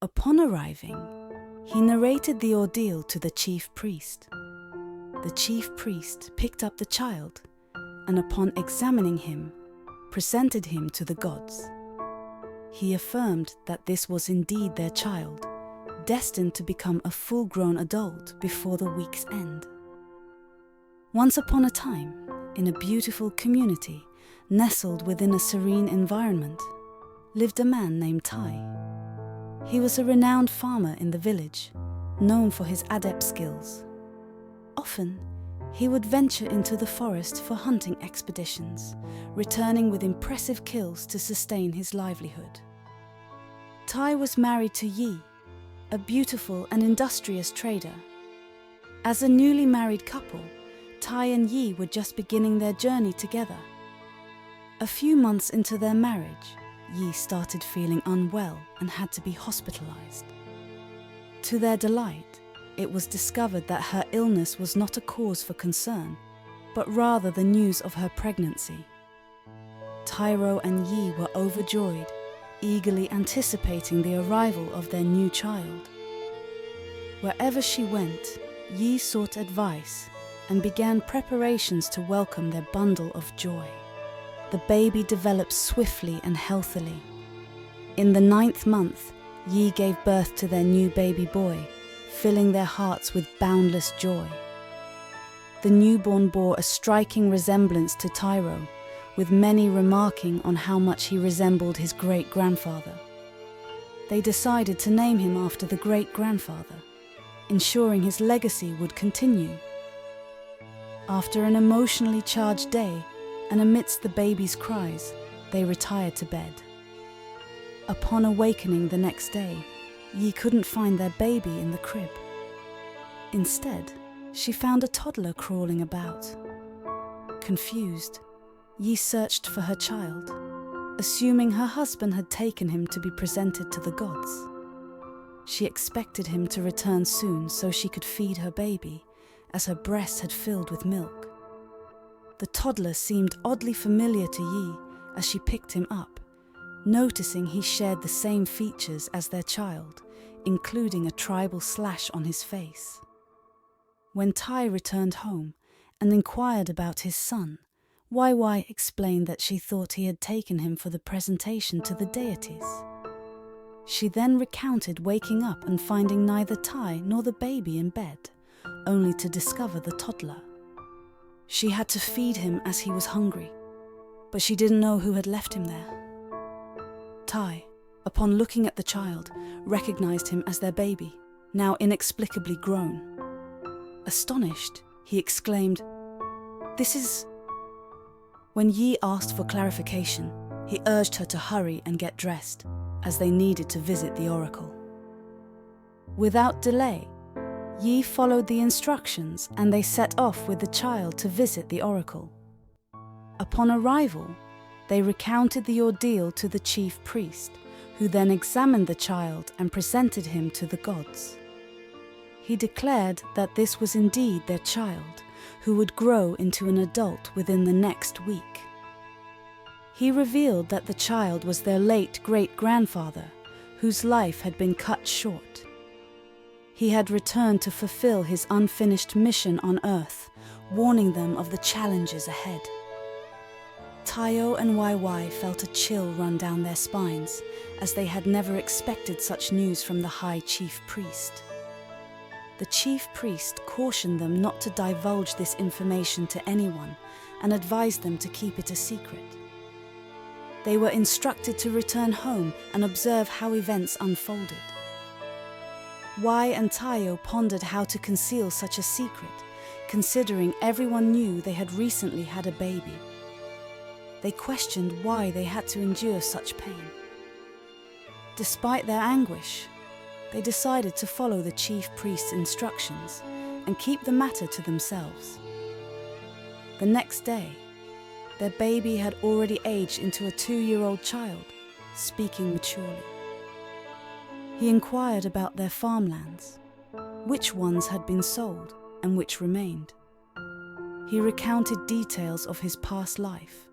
Upon arriving, he narrated the ordeal to the chief priest. The chief priest picked up the child and, upon examining him, presented him to the gods. He affirmed that this was indeed their child, destined to become a full-grown adult before the week's end. Once upon a time, in a beautiful community nestled within a serene environment, lived a man named Tai. He was a renowned farmer in the village, known for his adept skills. Often, he would venture into the forest for hunting expeditions, returning with impressive kills to sustain his livelihood. Tai was married to Yi, a beautiful and industrious trader. As a newly married couple, Tai and Yi were just beginning their journey together. A few months into their marriage, Yi started feeling unwell and had to be hospitalized. To their delight, it was discovered that her illness was not a cause for concern, but rather the news of her pregnancy. Tyro and Yi were overjoyed, eagerly anticipating the arrival of their new child. Wherever she went, Yi sought advice and began preparations to welcome their bundle of joy. The baby developed swiftly and healthily. In the 9th month, Yi gave birth to their new baby boy, filling their hearts with boundless joy. The newborn bore a striking resemblance to Tyro, with many remarking on how much he resembled his great-grandfather. They decided to name him after the great-grandfather, ensuring his legacy would continue. After an emotionally charged day, and amidst the baby's cries, they retired to bed. Upon awakening the next day, Yi couldn't find their baby in the crib. Instead, she found a toddler crawling about. Confused, Yi searched for her child, assuming her husband had taken him to be presented to the gods. She expected him to return soon so she could feed her baby, as her breast had filled with milk. The toddler seemed oddly familiar to Yi as she picked him up, noticing he shared the same features as their child, including a tribal slash on his face. When Tai returned home and inquired about his son, Wai explained that she thought he had taken him for the presentation to the deities. She then recounted waking up and finding neither Tai nor the baby in bed, only to discover the toddler. She had to feed him as he was hungry, but she didn't know who had left him there. Tai, upon looking at the child, recognized him as their baby, now inexplicably grown. Astonished, he exclaimed, "This is..." When Yi asked for clarification, he urged her to hurry and get dressed, as they needed to visit the oracle. Without delay, Yi followed the instructions and they set off with the child to visit the oracle. Upon arrival, they recounted the ordeal to the chief priest, who then examined the child and presented him to the gods. He declared that this was indeed their child, who would grow into an adult within the next week. He revealed that the child was their late great-grandfather, whose life had been cut short. He had returned to fulfill his unfinished mission on Earth, warning them of the challenges ahead. Tayo and Wai felt a chill run down their spines, as they had never expected such news from the High Chief Priest. The Chief Priest cautioned them not to divulge this information to anyone and advised them to keep it a secret. They were instructed to return home and observe how events unfolded. Wai and Tayo pondered how to conceal such a secret, considering everyone knew they had recently had a baby. They questioned why they had to endure such pain. Despite their anguish, they decided to follow the chief priest's instructions and keep the matter to themselves. The next day, their baby had already aged into a 2-year-old child, speaking maturely. He inquired about their farmlands, which ones had been sold and which remained. He recounted details of his past life,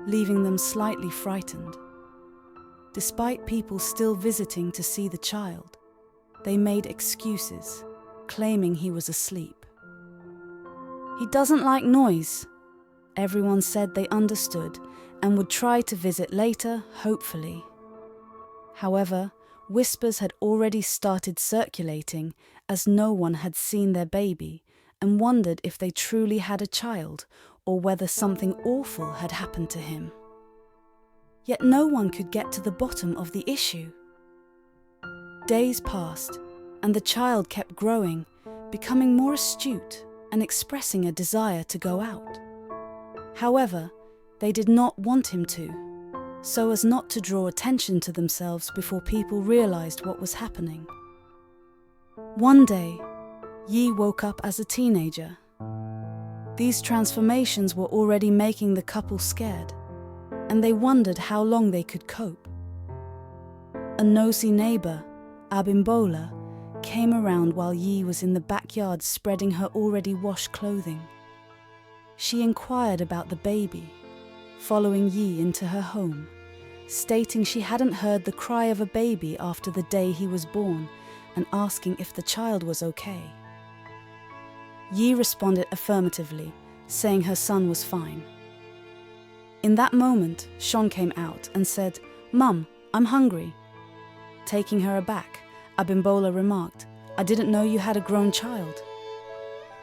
leaving them slightly frightened. Despite people still visiting to see the child, they made excuses, claiming he was asleep. "He doesn't like noise." Everyone said they understood and would try to visit later, hopefully. However, whispers had already started circulating as no one had seen their baby and wondered if they truly had a child or whether something awful had happened to him. Yet no one could get to the bottom of the issue. Days passed, and the child kept growing, becoming more astute and expressing a desire to go out. However, they did not want him to, so as not to draw attention to themselves before people realized what was happening. One day, Yi woke up as a teenager. These transformations were already making the couple scared, and they wondered how long they could cope. A nosy neighbor, Abimbola, came around while Yi was in the backyard spreading her already washed clothing. She inquired about the baby, following Yi into her home, stating she hadn't heard the cry of a baby after the day he was born and asking if the child was okay. Yi responded affirmatively, saying her son was fine. In that moment, Sean came out and said, "Mum, I'm hungry." Taking her aback, Abimbola remarked, "I didn't know you had a grown child."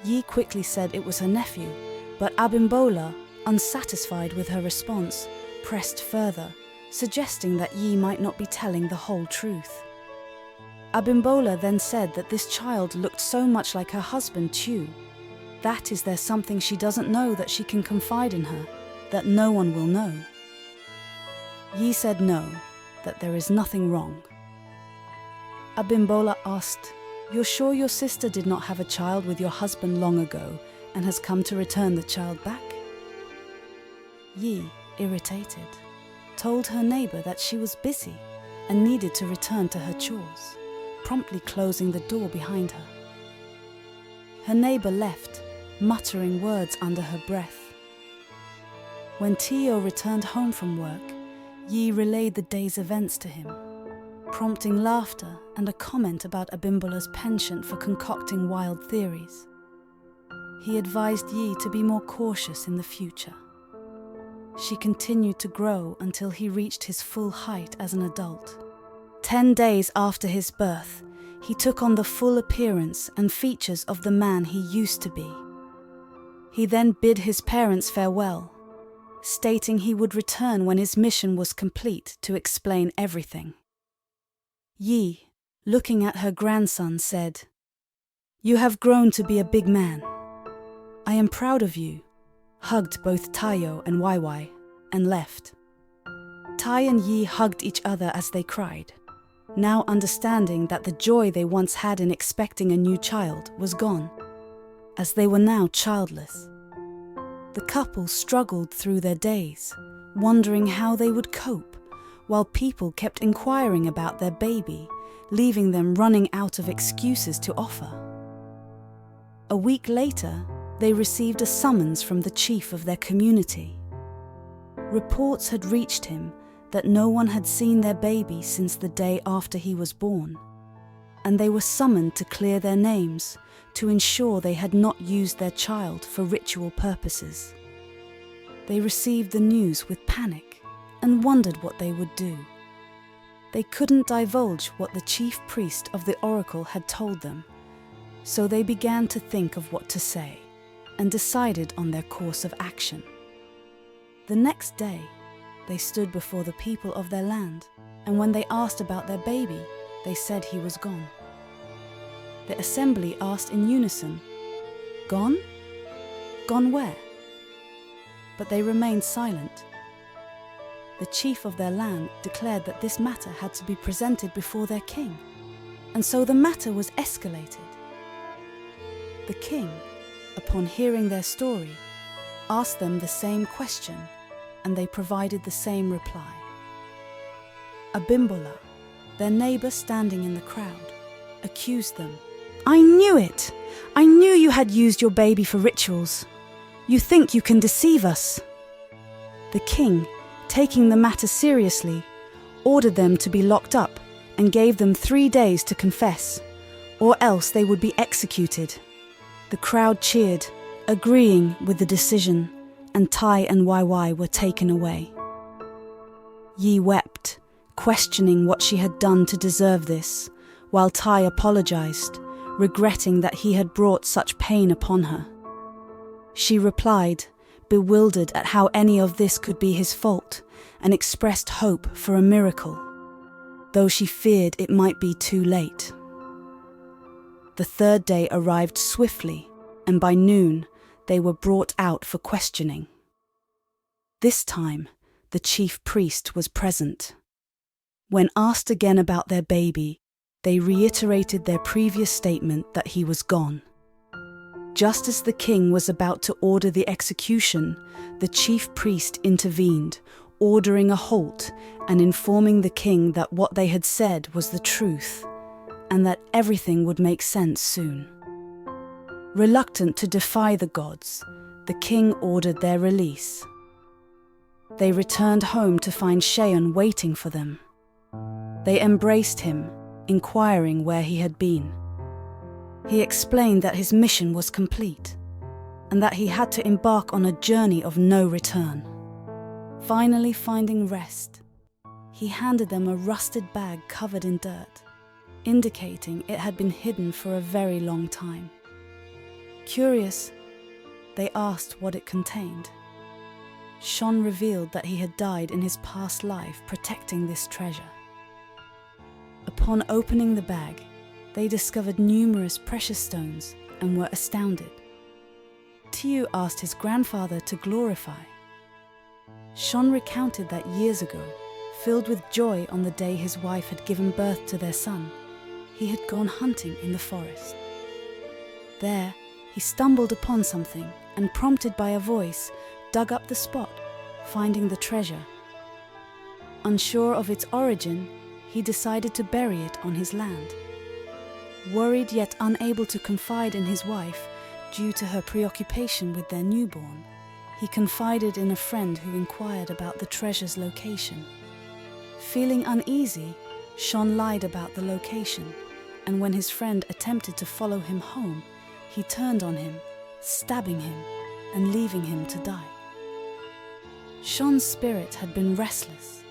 Yi quickly said it was her nephew, but Abimbola, unsatisfied with her response, pressed further, suggesting that Yi might not be telling the whole truth. Abimbola then said that this child looked so much like her husband Chu. That is there something she doesn't know that she can confide in her, that no one will know? Yi said no, that there is nothing wrong. Abimbola asked, "You're sure your sister did not have a child with your husband long ago and has come to return the child back?" Yi, irritated, told her neighbor that she was busy and needed to return to her chores, promptly closing the door behind her. Her neighbor left, muttering words under her breath. When Tio returned home from work, Yi relayed the day's events to him, prompting laughter and a comment about Abimbola's penchant for concocting wild theories. He advised Yi to be more cautious in the future. She continued to grow until he reached his full height as an adult. 10 days after his birth, he took on the full appearance and features of the man he used to be. He then bid his parents farewell, stating he would return when his mission was complete to explain everything. Yi, looking at her grandson, said, "You have grown to be a big man. I am proud of you," hugged both Tayo and Waiwai, and left. Tai and Yi hugged each other as they cried, now understanding that the joy they once had in expecting a new child was gone, as they were now childless. The couple struggled through their days, wondering how they would cope, while people kept inquiring about their baby, leaving them running out of excuses to offer. A week later, they received a summons from the chief of their community. Reports had reached him that no one had seen their baby since the day after he was born, and they were summoned to clear their names to ensure they had not used their child for ritual purposes. They received the news with panic and wondered what they would do. They couldn't divulge what the chief priest of the oracle had told them, so they began to think of what to say and decided on their course of action. The next day, they stood before the people of their land, and when they asked about their baby, they said he was gone. The assembly asked in unison, "Gone? Gone where?" But they remained silent. The chief of their land declared that this matter had to be presented before their king, and so the matter was escalated. The king, upon hearing their story, asked them the same question, and they provided the same reply. Abimbola, their neighbor standing in the crowd, accused them. "I knew it! I knew you had used your baby for rituals. You think you can deceive us." The king, taking the matter seriously, ordered them to be locked up and gave them 3 days to confess, or else they would be executed. The crowd cheered, agreeing with the decision, and Tai and Wai were taken away. Yi wept, questioning what she had done to deserve this, while Tai apologized, regretting that he had brought such pain upon her. She replied, bewildered at how any of this could be his fault, and expressed hope for a miracle, though she feared it might be too late. The third day arrived swiftly, and by noon they were brought out for questioning. This time, the chief priest was present. When asked again about their baby, they reiterated their previous statement that he was gone. Just as the king was about to order the execution, the chief priest intervened, ordering a halt and informing the king that what they had said was the truth, and that everything would make sense soon. Reluctant to defy the gods, the king ordered their release. They returned home to find Cheon waiting for them. They embraced him, inquiring where he had been. He explained that his mission was complete, and that he had to embark on a journey of no return. Finally finding rest, he handed them a rusted bag covered in dirt, indicating it had been hidden for a very long time. Curious, they asked what it contained. Shon revealed that he had died in his past life protecting this treasure. Upon opening the bag, they discovered numerous precious stones and were astounded. Tiu asked his grandfather to glorify. Shon recounted that years ago, filled with joy on the day his wife had given birth to their son, he had gone hunting in the forest. There, he stumbled upon something and, prompted by a voice, dug up the spot, finding the treasure. Unsure of its origin, he decided to bury it on his land. Worried yet unable to confide in his wife due to her preoccupation with their newborn, he confided in a friend who inquired about the treasure's location. Feeling uneasy, Shon lied about the location, and when his friend attempted to follow him home, he turned on him, stabbing him and leaving him to die. Shon's spirit had been restless,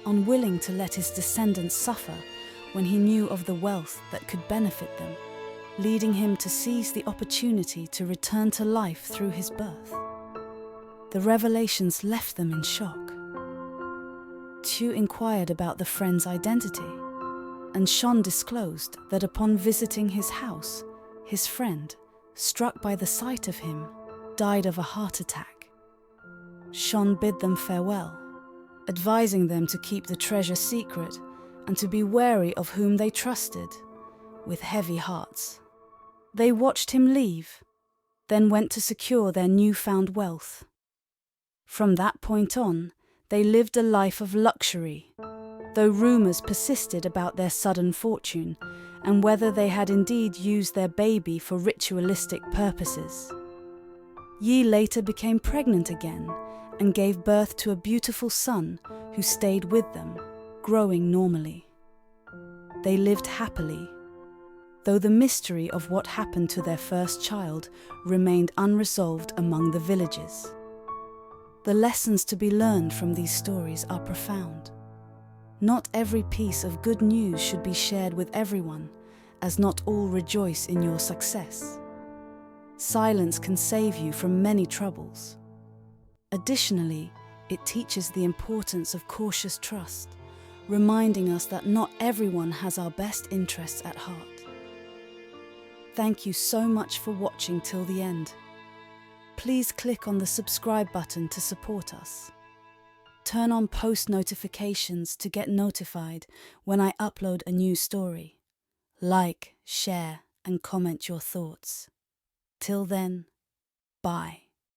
unwilling to let his descendants suffer when he knew of the wealth that could benefit them, leading him to seize the opportunity to return to life through his birth. The revelations left them in shock. Tu inquired about the friend's identity, and Shon disclosed that upon visiting his house, his friend, struck by the sight of him, died of a heart attack. Shon bid them farewell, advising them to keep the treasure secret and to be wary of whom they trusted, with heavy hearts. They watched him leave, then went to secure their newfound wealth. From that point on, they lived a life of luxury, though rumors persisted about their sudden fortune and whether they had indeed used their baby for ritualistic purposes. Yi later became pregnant again and gave birth to a beautiful son who stayed with them, growing normally. They lived happily, though the mystery of what happened to their first child remained unresolved among the villagers. The lessons to be learned from these stories are profound. Not every piece of good news should be shared with everyone, as not all rejoice in your success. Silence can save you from many troubles. Additionally, it teaches the importance of cautious trust, reminding us that not everyone has our best interests at heart. Thank you so much for watching till the end. Please click on the subscribe button to support us. Turn on post notifications to get notified when I upload a new story. Like, share, and comment your thoughts. Till then, bye.